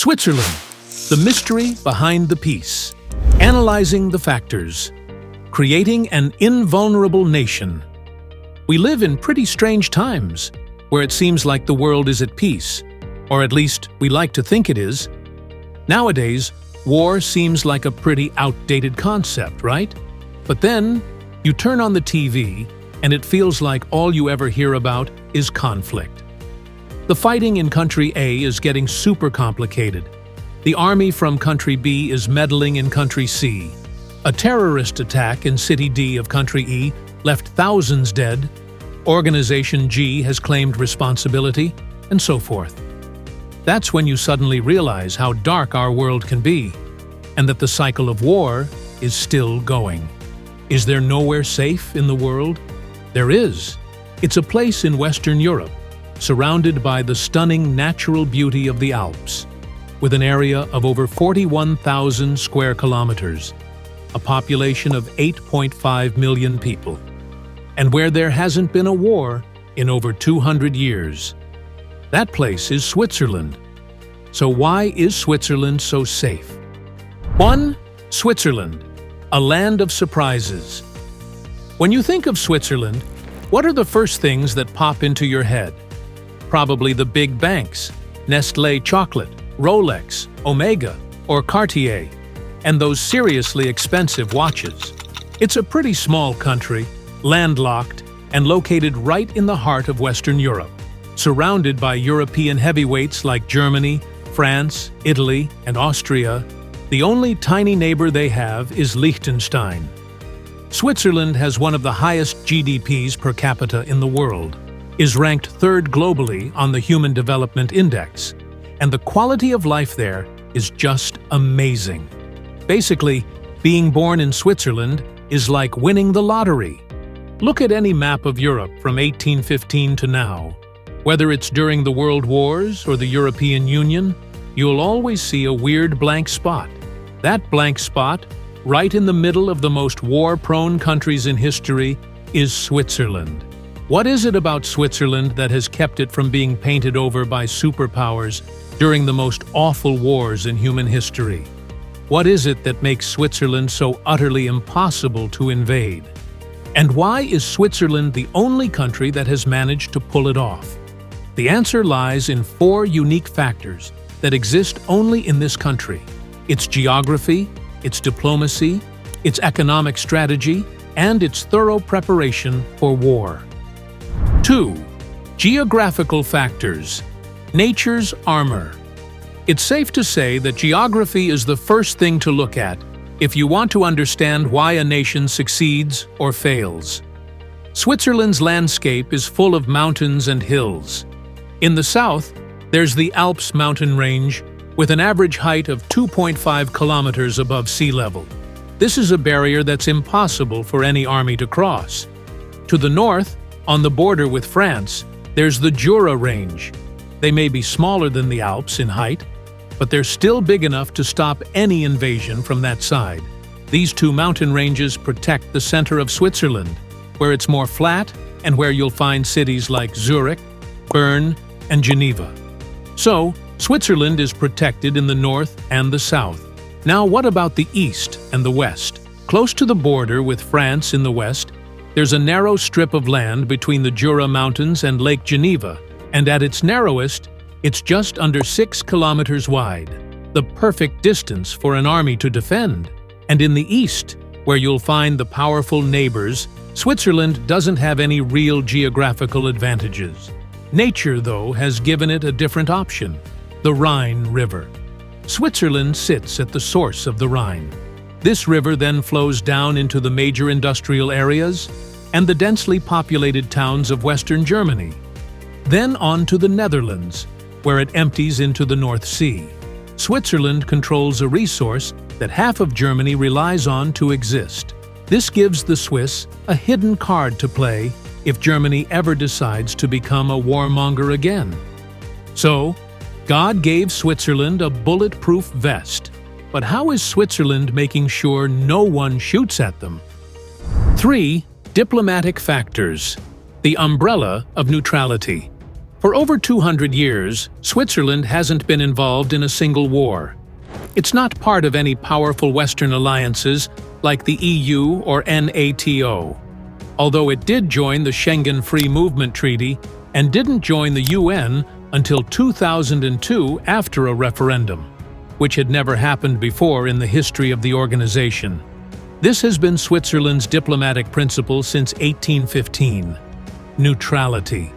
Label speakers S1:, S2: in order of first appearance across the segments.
S1: Switzerland, the mystery behind the peace. Analyzing the factors. Creating an invulnerable nation. We live in pretty strange times, where it seems like the world is at peace, or at least we like to think it is. Nowadays, war seems like a pretty outdated concept, right? But then, you turn on the TV, and it feels like all you ever hear about is conflict. The fighting in country A is getting super complicated. The army from country B is meddling in country C. A terrorist attack in city D of country E left thousands dead. Organization G has claimed responsibility, and so forth. That's when you suddenly realize how dark our world can be, and that the cycle of war is still going. Is there nowhere safe in the world? There is. It's a place in Western Europe, surrounded by the stunning natural beauty of the Alps, with an area of over 41,000 square kilometers, a population of 8.5 million people, and where there hasn't been a war in over 200 years. That place is Switzerland. So why is Switzerland so safe? 1. Switzerland, a land of surprises. When you think of Switzerland, what are the first things that pop into your head? Probably the big banks, Nestlé chocolate, Rolex, Omega, or Cartier, and those seriously expensive watches. It's a pretty small country, landlocked, and located right in the heart of Western Europe, surrounded by European heavyweights like Germany, France, Italy, and Austria. The only tiny neighbor they have is Liechtenstein. Switzerland has one of the highest GDPs per capita in the world, is ranked third globally on the Human Development Index, and the quality of life there is just amazing. Basically, being born in Switzerland is like winning the lottery. Look at any map of Europe from 1815 to now. Whether it's during the World Wars or the European Union, you'll always see a weird blank spot. That blank spot, right in the middle of the most war-prone countries in history, is Switzerland. What is it about Switzerland that has kept it from being painted over by superpowers during the most awful wars in human history? What is it that makes Switzerland so utterly impossible to invade? And why is Switzerland the only country that has managed to pull it off? The answer lies in 4 unique factors that exist only in this country: its geography, its diplomacy, its economic strategy, and its thorough preparation for war. 2. Geographical factors. Nature's armor. It's safe to say that geography is the first thing to look at if you want to understand why a nation succeeds or fails. Switzerland's landscape is full of mountains and hills. In the south, there's the Alps mountain range, with an average height of 2.5 kilometers above sea level. This is a barrier that's impossible for any army to cross. To the north, on the border with France, there's the Jura range. They may be smaller than the Alps in height, but they're still big enough to stop any invasion from that side. These 2 mountain ranges protect the center of Switzerland, where it's more flat and where you'll find cities like Zurich, Bern, and Geneva. So, Switzerland is protected in the north and the south. Now what about the east and the west? Close to the border with France in the west, there's a narrow strip of land between the Jura Mountains and Lake Geneva, and at its narrowest, it's just under 6 kilometers wide, the perfect distance for an army to defend. And in the east, where you'll find the powerful neighbors, Switzerland doesn't have any real geographical advantages. Nature, though, has given it a different option: the Rhine River. Switzerland sits at the source of the Rhine. This river then flows down into the major industrial areas and the densely populated towns of Western Germany. Then on to the Netherlands, where it empties into the North Sea. Switzerland controls a resource that half of Germany relies on to exist. This gives the Swiss a hidden card to play if Germany ever decides to become a warmonger again. So, God gave Switzerland a bulletproof vest. But how is Switzerland making sure no one shoots at them? 3. Diplomatic factors. The umbrella of neutrality. For over 200 years, Switzerland hasn't been involved in a single war. It's not part of any powerful Western alliances like the EU or NATO. Although it did join the Schengen Free Movement Treaty and didn't join the UN until 2002 after a referendum, which had never happened before in the history of the organization. This has been Switzerland's diplomatic principle since 1815: neutrality.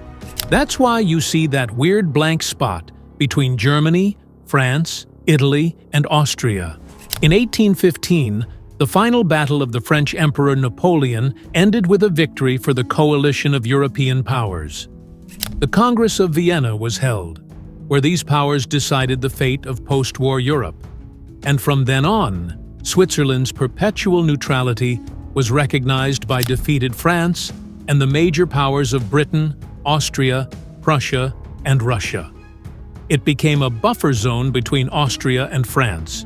S1: That's why you see that weird blank spot between Germany, France, Italy, and Austria. In 1815, the final battle of the French Emperor Napoleon ended with a victory for the coalition of European powers. The Congress of Vienna was held, where these powers decided the fate of post-war Europe. And from then on, Switzerland's perpetual neutrality was recognized by defeated France and the major powers of Britain, Austria, Prussia, and Russia. It became a buffer zone between Austria and France.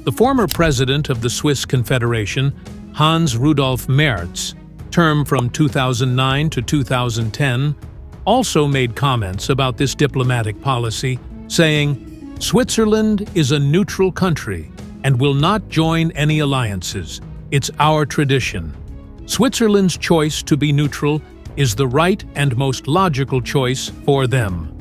S1: The former president of the Swiss Confederation, Hans Rudolf Merz, term from 2009 to 2010, also made comments about this diplomatic policy, saying, "Switzerland is a neutral country and will not join any alliances. It's our tradition. Switzerland's choice to be neutral is the right and most logical choice for them.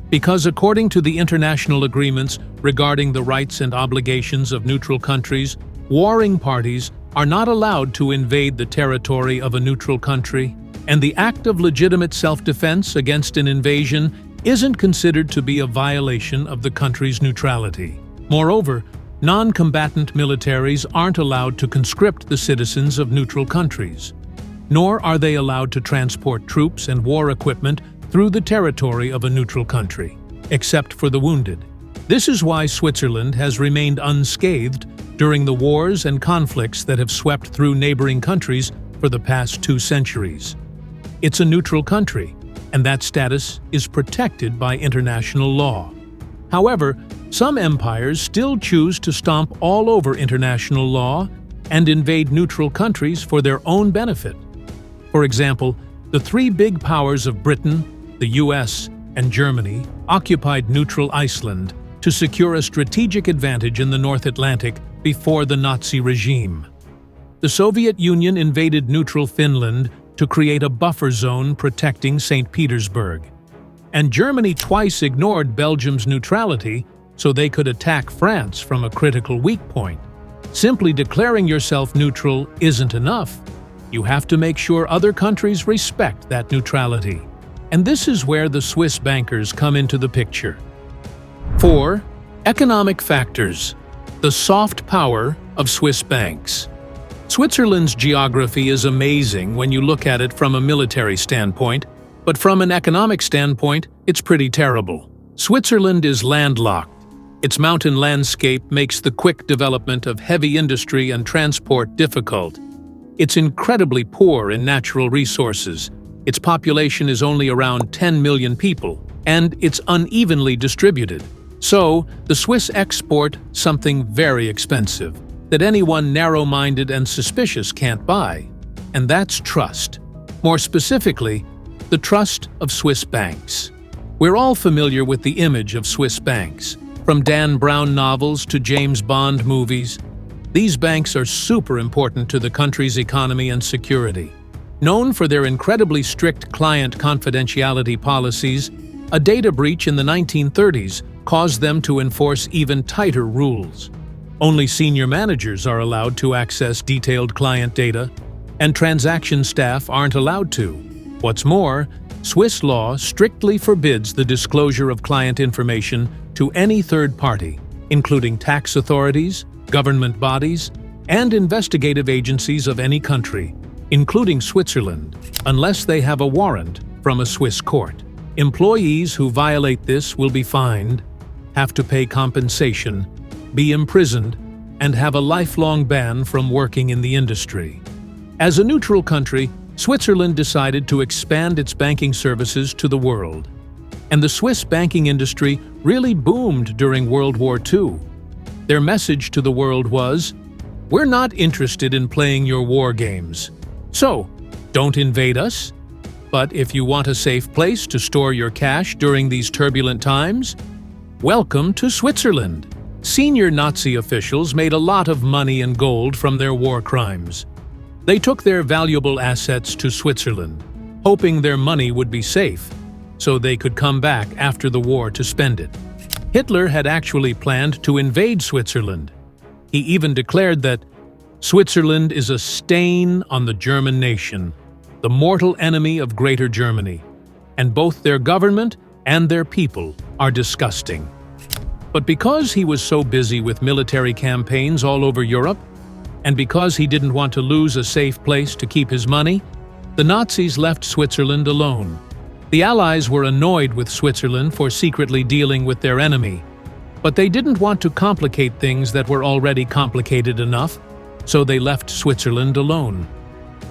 S1: Because according to the international agreements regarding the rights and obligations of neutral countries, warring parties are not allowed to invade the territory of a neutral country, and the act of legitimate self-defense against an invasion isn't considered to be a violation of the country's neutrality. Moreover, non-combatant militaries aren't allowed to conscript the citizens of neutral countries, nor are they allowed to transport troops and war equipment through the territory of a neutral country, except for the wounded. This is why Switzerland has remained unscathed during the wars and conflicts that have swept through neighboring countries for the past 2 centuries. It's a neutral country, and that status is protected by international law. However, some empires still choose to stomp all over international law and invade neutral countries for their own benefit. For example, the 3 big powers of Britain, the US, and Germany occupied neutral Iceland to secure a strategic advantage in the North Atlantic before the Nazi regime. The Soviet Union invaded neutral Finland to create a buffer zone protecting St. Petersburg. And Germany twice ignored Belgium's neutrality so they could attack France from a critical weak point. Simply declaring yourself neutral isn't enough. You have to make sure other countries respect that neutrality. And this is where the Swiss bankers come into the picture. 4. Economic factors. The soft power of Swiss banks. Switzerland's geography is amazing when you look at it from a military standpoint, but from an economic standpoint, it's pretty terrible. Switzerland is landlocked. Its mountain landscape makes the quick development of heavy industry and transport difficult. It's incredibly poor in natural resources. Its population is only around 10 million people, and it's unevenly distributed. So, the Swiss export something very expensive that anyone narrow-minded and suspicious can't buy, and that's trust. More specifically, the trust of Swiss banks. We're all familiar with the image of Swiss banks, from Dan Brown novels to James Bond movies. These banks are super important to the country's economy and security. Known for their incredibly strict client confidentiality policies, a data breach in the 1930s caused them to enforce even tighter rules. Only senior managers are allowed to access detailed client data, and transaction staff aren't allowed to. What's more, Swiss law strictly forbids the disclosure of client information to any third party, including tax authorities, government bodies, and investigative agencies of any country, including Switzerland, unless they have a warrant from a Swiss court. Employees who violate this will be fined, have to pay compensation, be imprisoned, and have a lifelong ban from working in the industry. As a neutral country, Switzerland decided to expand its banking services to the world. And the Swiss banking industry really boomed during World War II. Their message to the world was, "We're not interested in playing your war games. So, don't invade us. But if you want a safe place to store your cash during these turbulent times, welcome to Switzerland. Senior Nazi officials made a lot of money and gold from their war crimes. They took their valuable assets to Switzerland, hoping their money would be safe, so they could come back after the war to spend it. Hitler had actually planned to invade Switzerland. He even declared that Switzerland is a stain on the German nation, the mortal enemy of Greater Germany, and both their government and their people are disgusting. But because he was so busy with military campaigns all over Europe, and because he didn't want to lose a safe place to keep his money, the Nazis left Switzerland alone. The Allies were annoyed with Switzerland for secretly dealing with their enemy, but they didn't want to complicate things that were already complicated enough, so they left Switzerland alone.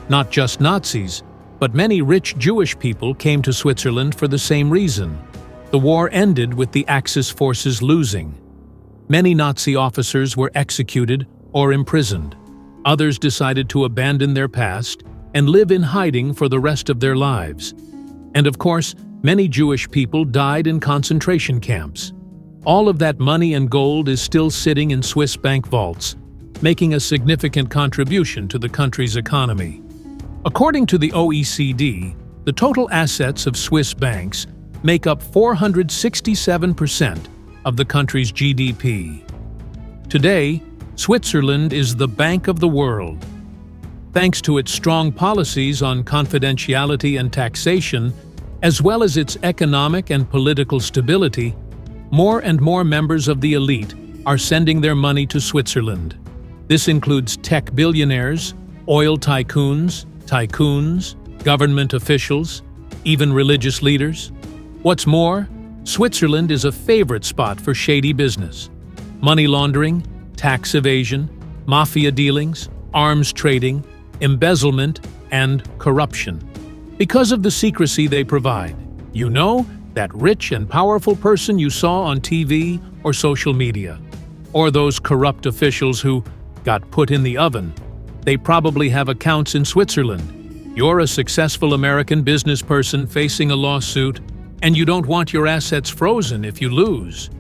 S1: Not just Nazis, but many rich Jewish people came to Switzerland for the same reason. The war ended with the Axis forces losing. Many Nazi officers were executed or imprisoned. Others decided to abandon their past and live in hiding for the rest of their lives. And of course, many Jewish people died in concentration camps. All of that money and gold is still sitting in Swiss bank vaults, making a significant contribution to the country's economy. According to the OECD, the total assets of Swiss banks make up 467% of the country's GDP. Today, Switzerland is the bank of the world. Thanks to its strong policies on confidentiality and taxation, as well as its economic and political stability, more and more members of the elite are sending their money to Switzerland. This includes tech billionaires, oil tycoons, government officials, even religious leaders. What's more, Switzerland is a favorite spot for shady business. Money laundering, tax evasion, mafia dealings, arms trading, embezzlement, and corruption. Because of the secrecy they provide, you know, that rich and powerful person you saw on TV or social media, or those corrupt officials who got put in the oven, they probably have accounts in Switzerland. You're a successful American business person facing a lawsuit, and you don't want your assets frozen if you lose.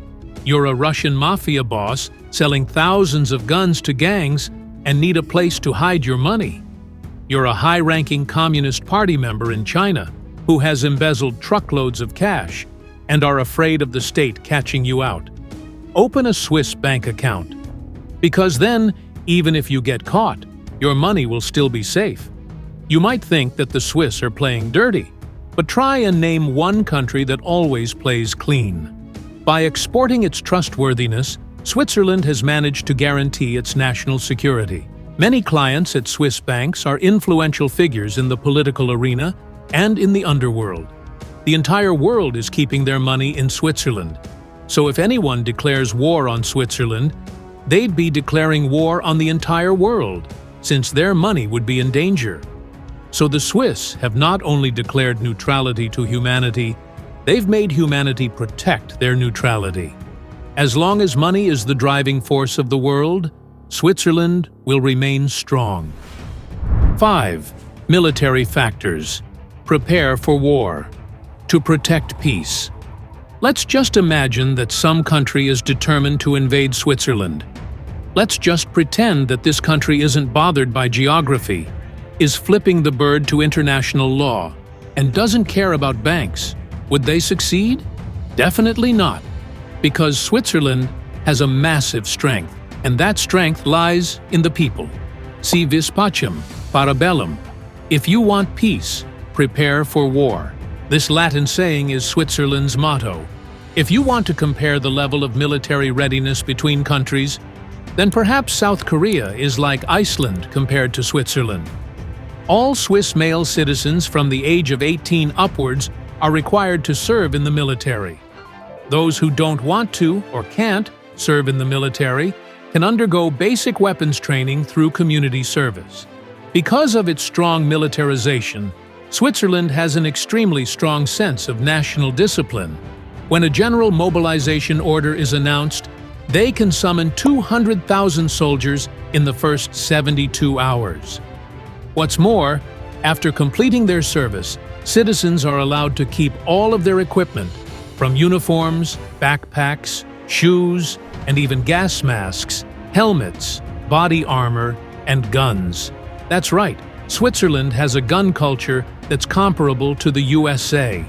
S1: You're a Russian mafia boss selling thousands of guns to gangs and need a place to hide your money. You're a high-ranking Communist Party member in China who has embezzled truckloads of cash and are afraid of the state catching you out. Open a Swiss bank account, because then, even if you get caught, your money will still be safe. You might think that the Swiss are playing dirty, but try and name one country that always plays clean. By exporting its trustworthiness, Switzerland has managed to guarantee its national security. Many clients at Swiss banks are influential figures in the political arena and in the underworld. The entire world is keeping their money in Switzerland. So if anyone declares war on Switzerland, they'd be declaring war on the entire world, since their money would be in danger. So the Swiss have not only declared neutrality to humanity, they've made humanity protect their neutrality. As long as money is the driving force of the world, Switzerland will remain strong. 5. Military factors. Prepare for war. To protect peace. Let's just imagine that some country is determined to invade Switzerland. Let's just pretend that this country isn't bothered by geography, is flipping the bird to international law, and doesn't care about banks. Would they succeed? Definitely not, because Switzerland has a massive strength, and that strength lies in the people. Si vis pacem, para bellum. If you want peace, prepare for war. This Latin saying is Switzerland's motto. If you want to compare the level of military readiness between countries, then perhaps South Korea is like Iceland compared to Switzerland. All Swiss male citizens from the age of 18 upwards are required to serve in the military. Those who don't want to or can't serve in the military can undergo basic weapons training through community service. Because of its strong militarization, Switzerland has an extremely strong sense of national discipline. When a general mobilization order is announced, they can summon 200,000 soldiers in the first 72 hours. What's more, after completing their service, Citizens are allowed to keep all of their equipment, from uniforms, backpacks, shoes, and even gas masks, helmets, body armor, and guns. That's right, Switzerland has a gun culture that's comparable to the USA.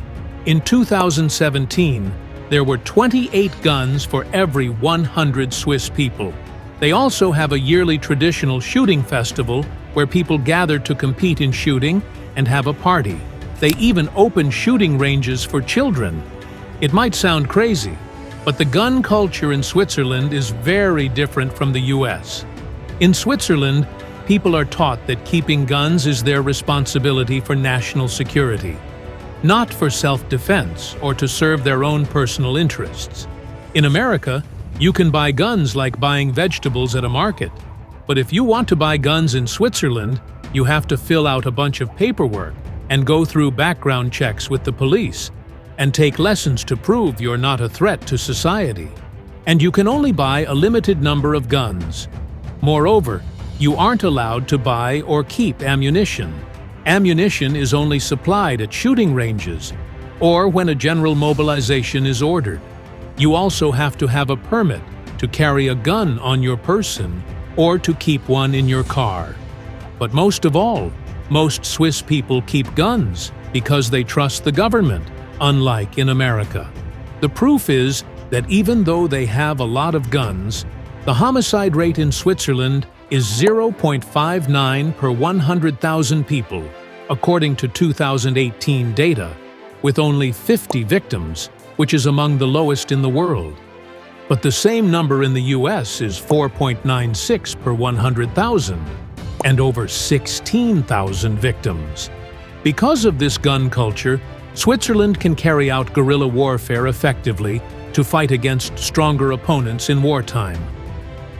S1: In 2017, there were 28 guns for every 100 Swiss people. They also have a yearly traditional shooting festival where people gather to compete in shooting and have a party. They even open shooting ranges for children. It might sound crazy, but the gun culture in Switzerland is very different from the US. In Switzerland, people are taught that keeping guns is their responsibility for national security, not for self-defense or to serve their own personal interests. In America, you can buy guns like buying vegetables at a market. But if you want to buy guns in Switzerland, you have to fill out a bunch of paperwork and go through background checks with the police and take lessons to prove you're not a threat to society. And you can only buy a limited number of guns. Moreover, you aren't allowed to buy or keep ammunition. Ammunition is only supplied at shooting ranges or when a general mobilization is ordered. You also have to have a permit to carry a gun on your person or to keep one in your car. But most of all, most Swiss people keep guns because they trust the government, unlike in America. The proof is that even though they have a lot of guns, the homicide rate in Switzerland is 0.59 per 100,000 people, according to 2018 data, with only 50 victims, which is among the lowest in the world. But the same number in the US is 4.96 per 100,000, and over 16,000 victims. Because of this gun culture, Switzerland can carry out guerrilla warfare effectively to fight against stronger opponents in wartime.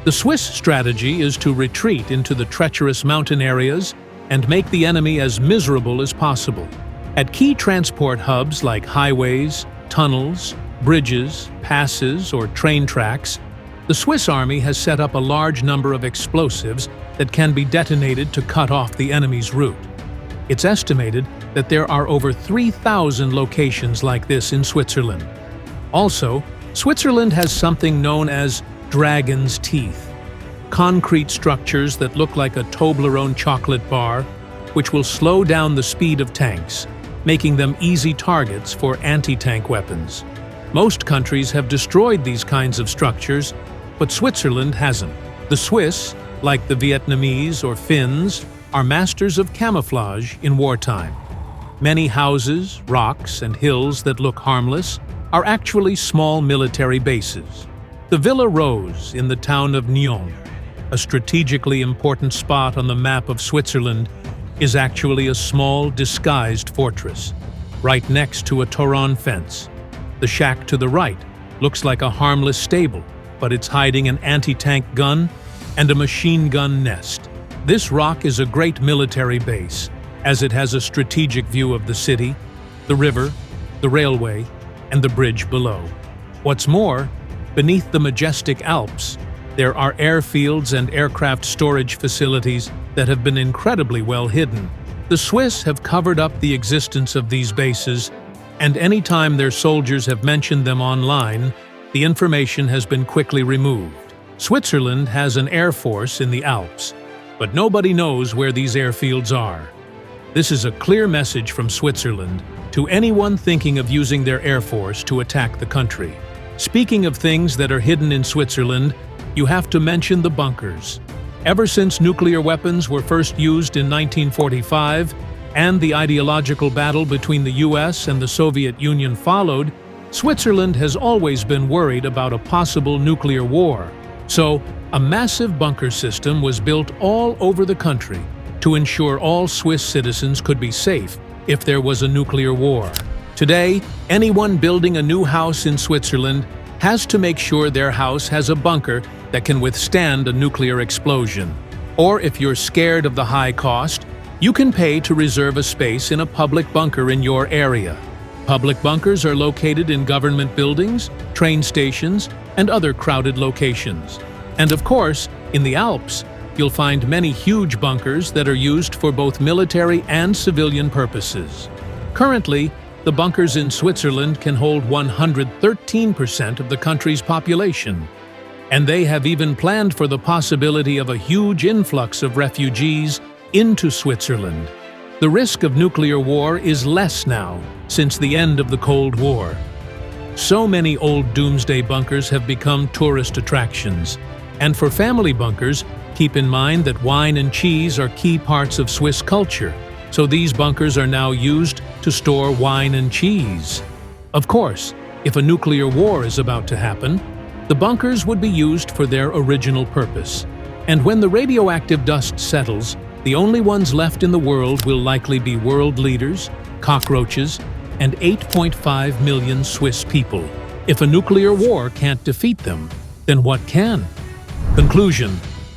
S1: The Swiss strategy is to retreat into the treacherous mountain areas and make the enemy as miserable as possible. At key transport hubs like highways, tunnels, bridges, passes, or train tracks, the Swiss army has set up a large number of explosives that can be detonated to cut off the enemy's route. It's estimated that there are over 3,000 locations like this in Switzerland. Also, Switzerland has something known as dragon's teeth, concrete structures that look like a Toblerone chocolate bar, which will slow down the speed of tanks, making them easy targets for anti-tank weapons. Most countries have destroyed these kinds of structures, but Switzerland hasn't. The Swiss, like the Vietnamese or Finns, are masters of camouflage in wartime. Many houses, rocks, and hills that look harmless are actually small military bases. The Villa Rose in the town of Nyon, a strategically important spot on the map of Switzerland, is actually a small, disguised fortress, right next to a Toron fence. The shack to the right looks like a harmless stable, but it's hiding an anti-tank gun and a machine gun nest. This rock is a great military base, as it has a strategic view of the city, the river, the railway, and the bridge below. What's more, beneath the majestic Alps, there are airfields and aircraft storage facilities that have been incredibly well hidden. The Swiss have covered up the existence of these bases, and any time their soldiers have mentioned them online, the information has been quickly removed. Switzerland has an air force in the Alps, but nobody knows where these airfields are. This is a clear message from Switzerland to anyone thinking of using their air force to attack the country. Speaking of things that are hidden in Switzerland, you have to mention the bunkers. Ever since nuclear weapons were first used in 1945 and the ideological battle between the US and the Soviet Union followed, Switzerland has always been worried about a possible nuclear war. So, a massive bunker system was built all over the country to ensure all Swiss citizens could be safe if there was a nuclear war. Today, anyone building a new house in Switzerland has to make sure their house has a bunker that can withstand a nuclear explosion. Or if you're scared of the high cost, you can pay to reserve a space in a public bunker in your area. Public bunkers are located in government buildings, train stations, and other crowded locations. And of course, in the Alps, you'll find many huge bunkers that are used for both military and civilian purposes. Currently, the bunkers in Switzerland can hold 113% of the country's population, and they have even planned for the possibility of a huge influx of refugees into Switzerland. The risk of nuclear war is less now, since the end of the Cold War. So many old doomsday bunkers have become tourist attractions. And for family bunkers, keep in mind that wine and cheese are key parts of Swiss culture, so these bunkers are now used to store wine and cheese. Of course, if a nuclear war is about to happen, the bunkers would be used for their original purpose. And when the radioactive dust settles, the only ones left in the world will likely be world leaders, cockroaches, and 8.5 million Swiss people. If a nuclear war can't defeat them, then what can? Conclusion: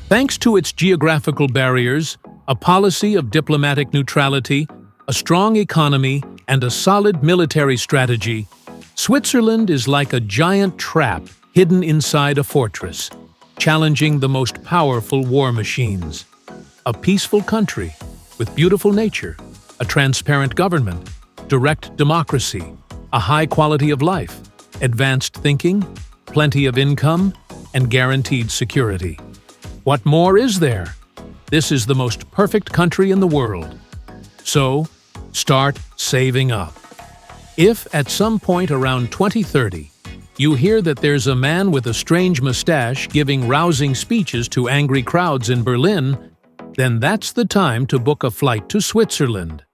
S1: thanks to its geographical barriers, a policy of diplomatic neutrality, a strong economy, and a solid military strategy, Switzerland is like a giant trap hidden inside a fortress, challenging the most powerful war machines. A peaceful country with beautiful nature, a transparent government, direct democracy, a high quality of life, advanced thinking, plenty of income, and guaranteed security. What more is there? This is the most perfect country in the world. So, start saving up. If at some point around 2030, you hear that there's a man with a strange mustache giving rousing speeches to angry crowds in Berlin, then that's the time to book a flight to Switzerland.